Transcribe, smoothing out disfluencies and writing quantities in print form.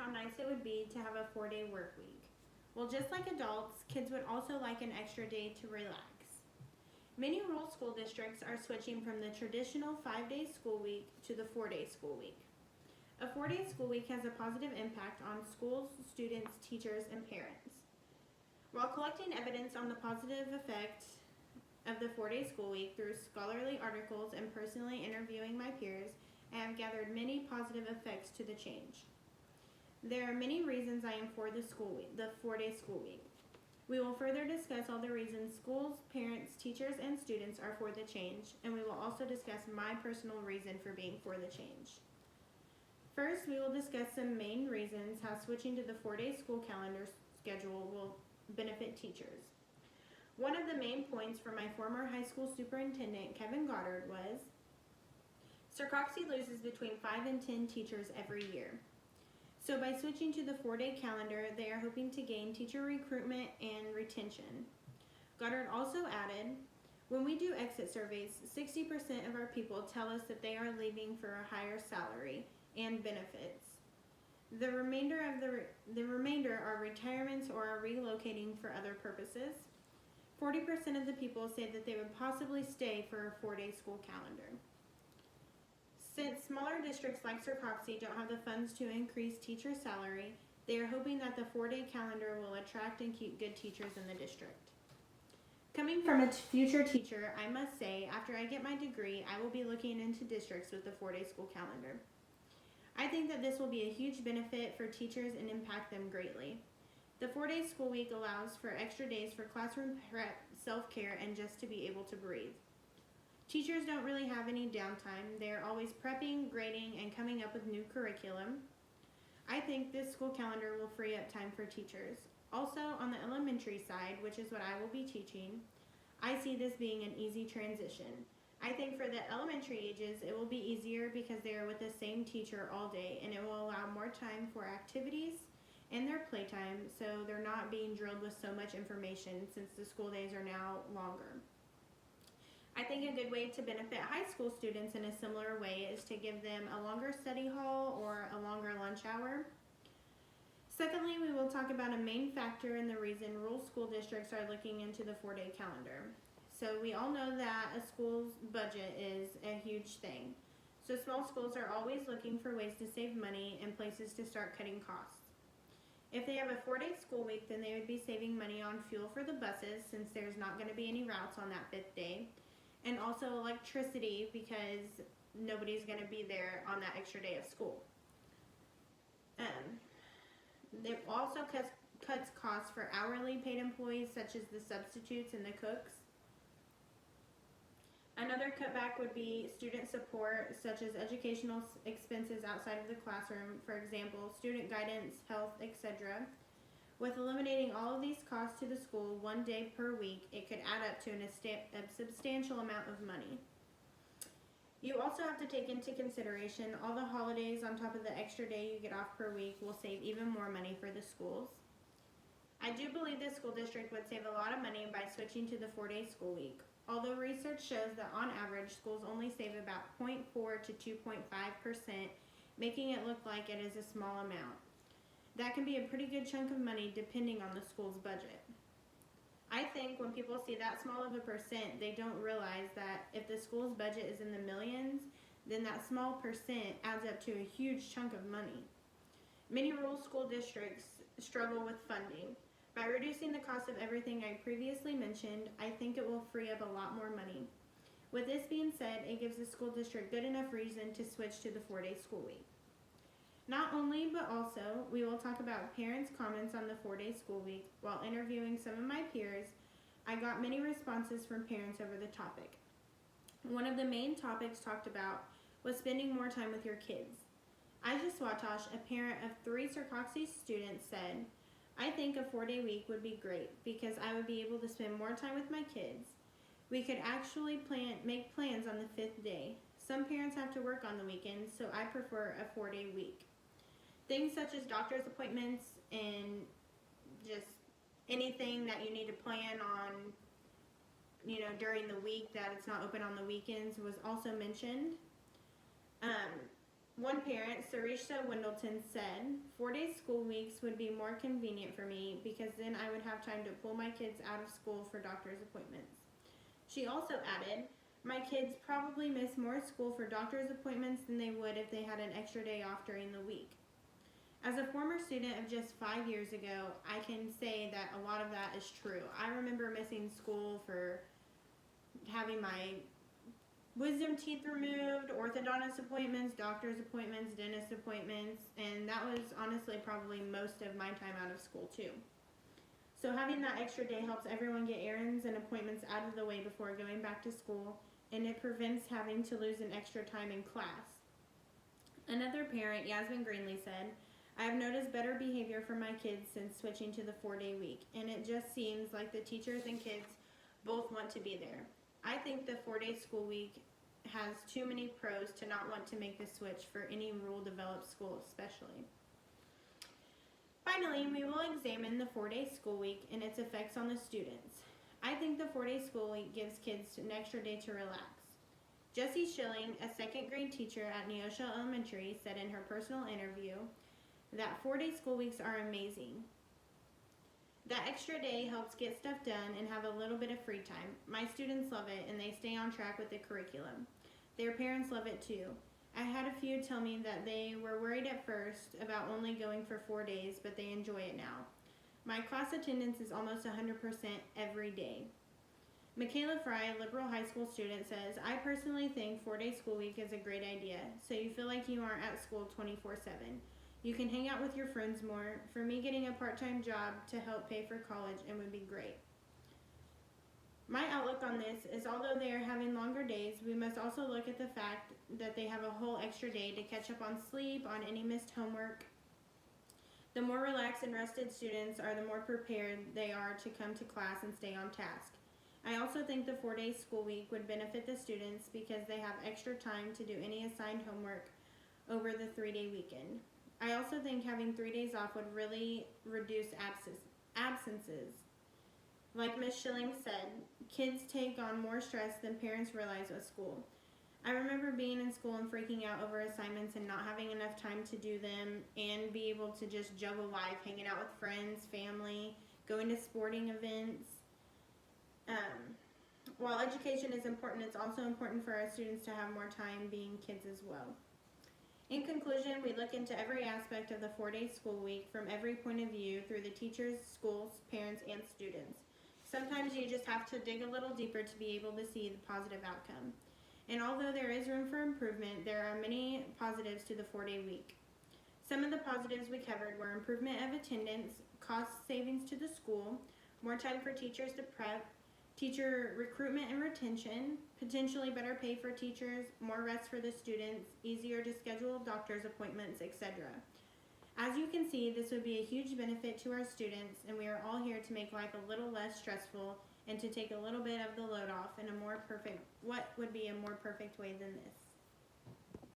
how nice it would be to have a 4-day work week. Well, just like adults, kids would also like an extra day to relax. Many rural school districts are switching from the traditional 5-day school week to the 4-day school week. A 4-day school week has a positive impact on schools, students, teachers, and parents. While collecting evidence on the positive effect of the 4-day school week through scholarly articles and personally interviewing my peers, I have gathered many positive effects to the change. There are many reasons I am for the 4-day school week. We will further discuss all the reasons schools, parents, teachers, and students are for the change, and we will also discuss my personal reason for being for the change. First, we will discuss some main reasons how switching to the 4-day school calendar schedule will benefit teachers. One of the main points from my former high school superintendent, Kevin Goddard, was Sir Coxey loses between 5 and 10 teachers every year. So by switching to the 4-day calendar, they are hoping to gain teacher recruitment and retention. Goddard also added, when we do exit surveys, 60% of our people tell us that they are leaving for a higher salary and benefits. The remainder are retirements or are relocating for other purposes. 40% of the people say that they would possibly stay for a 4-day school calendar. Since smaller districts like Sir Coxey don't have the funds to increase teacher salary, they are hoping that the 4-day calendar will attract and keep good teachers in the district. Coming from a future teacher, I must say, after I get my degree, I will be looking into districts with the 4-day school calendar. I think that this will be a huge benefit for teachers and impact them greatly. The 4-day school week allows for extra days for classroom prep, self-care, and just to be able to breathe. Teachers don't really have any downtime. They are always prepping, grading, and coming up with new curriculum. I think this school calendar will free up time for teachers. Also, on the elementary side, which is what I will be teaching, I see this being an easy transition. I think for the elementary ages, it will be easier because they are with the same teacher all day, and it will allow more time for activities and their playtime, so they're not being drilled with so much information since the school days are now longer. I think a good way to benefit high school students in a similar way is to give them a longer study hall or a longer lunch hour. Secondly, we will talk about a main factor in the reason rural school districts are looking into the 4-day calendar. So we all know that a school's budget is a huge thing. So small schools are always looking for ways to save money and places to start cutting costs. If they have a 4-day school week, then they would be saving money on fuel for the buses since there's not going to be any routes on that 5th day. And also electricity because nobody's going to be there on that extra day of school. It also cuts costs for hourly paid employees such as the substitutes and the cooks. Another cutback would be student support such as educational expenses outside of the classroom, for example, student guidance, health, etc. With eliminating all of these costs to the school 1 day per week, it could add up to a substantial amount of money. You also have to take into consideration all the holidays on top of the extra day you get off per week will save even more money for the schools. I do believe the school district would save a lot of money by switching to the 4-day school week, although research shows that on average schools only save about 0.4 to 2.5%, making it look like it is a small amount. That can be a pretty good chunk of money depending on the school's budget. I think when people see that small of a percent, they don't realize that if the school's budget is in the millions, then that small percent adds up to a huge chunk of money. Many rural school districts struggle with funding. By reducing the cost of everything I previously mentioned, I think it will free up a lot more money. With this being said, it gives the school district good enough reason to switch to the 4-day school week. Not only, but also, we will talk about parents' comments on the 4-day school week. While interviewing some of my peers, I got many responses from parents over the topic. One of the main topics talked about was spending more time with your kids. Aisha Swatosh, a parent of 3 Sir Coxey students, said, I think a 4-day week would be great because I would be able to spend more time with my kids. We could actually make plans on the 5th day. Some parents have to work on the weekends, so I prefer a 4-day week. Things such as doctor's appointments and just anything that you need to plan on, during the week that it's not open on the weekends was also mentioned. One parent, Sarisha Wendleton, said, 4-day school weeks would be more convenient for me because then I would have time to pull my kids out of school for doctor's appointments. She also added, my kids probably miss more school for doctor's appointments than they would if they had an extra day off during the week. As a former student of just 5 years ago, I can say that a lot of that is true. I remember missing school for having my wisdom teeth removed, orthodontist appointments, doctor's appointments, dentist appointments, and that was honestly probably most of my time out of school too. So having that extra day helps everyone get errands and appointments out of the way before going back to school, and it prevents having to lose an extra time in class. Another parent, Yasmin Greenlee, said, I have noticed better behavior from my kids since switching to the 4-day week, and it just seems like the teachers and kids both want to be there. I think the 4-day school week has too many pros to not want to make the switch for any rule-developed school especially. Finally, we will examine the 4-day school week and its effects on the students. I think the 4-day school week gives kids an extra day to relax. Jessie Schilling, a 2nd grade teacher at Neosho Elementary, said in her personal interview that 4-day school weeks are amazing. That extra day helps get stuff done and have a little bit of free time. My students love it and they stay on track with the curriculum. Their parents love it too. I had a few tell me that they were worried at first about only going for 4 days, but they enjoy it now. My class attendance is almost 100% every day. Michaela Fry, a liberal high school student, says, I personally think 4-day school week is a great idea, so you feel like you aren't at school 24/7. You can hang out with your friends more. For me, getting a part-time job to help pay for college and would be great. My outlook on this is although they are having longer days, we must also look at the fact that they have a whole extra day to catch up on sleep, on any missed homework. The more relaxed and rested students are, the more prepared they are to come to class and stay on task. I also think the 4-day school week would benefit the students because they have extra time to do any assigned homework over the 3-day weekend. I also think having 3 days off would really reduce absences. Like Ms. Schilling said, kids take on more stress than parents realize with school. I remember being in school and freaking out over assignments and not having enough time to do them and be able to just juggle life, hanging out with friends, family, going to sporting events. While education is important, it's also important for our students to have more time being kids as well. In conclusion, we look into every aspect of the 4-day school week from every point of view through the teachers, schools, parents, and students. Sometimes you just have to dig a little deeper to be able to see the positive outcome. And although there is room for improvement, there are many positives to the 4-day week. Some of the positives we covered were improvement of attendance, cost savings to the school, more time for teachers to prep, teacher recruitment and retention, potentially better pay for teachers, more rest for the students, easier to schedule doctor's appointments, etc. As you can see, this would be a huge benefit to our students, and we are all here to make life a little less stressful and to take a little bit of the load off in what would be a more perfect way than this.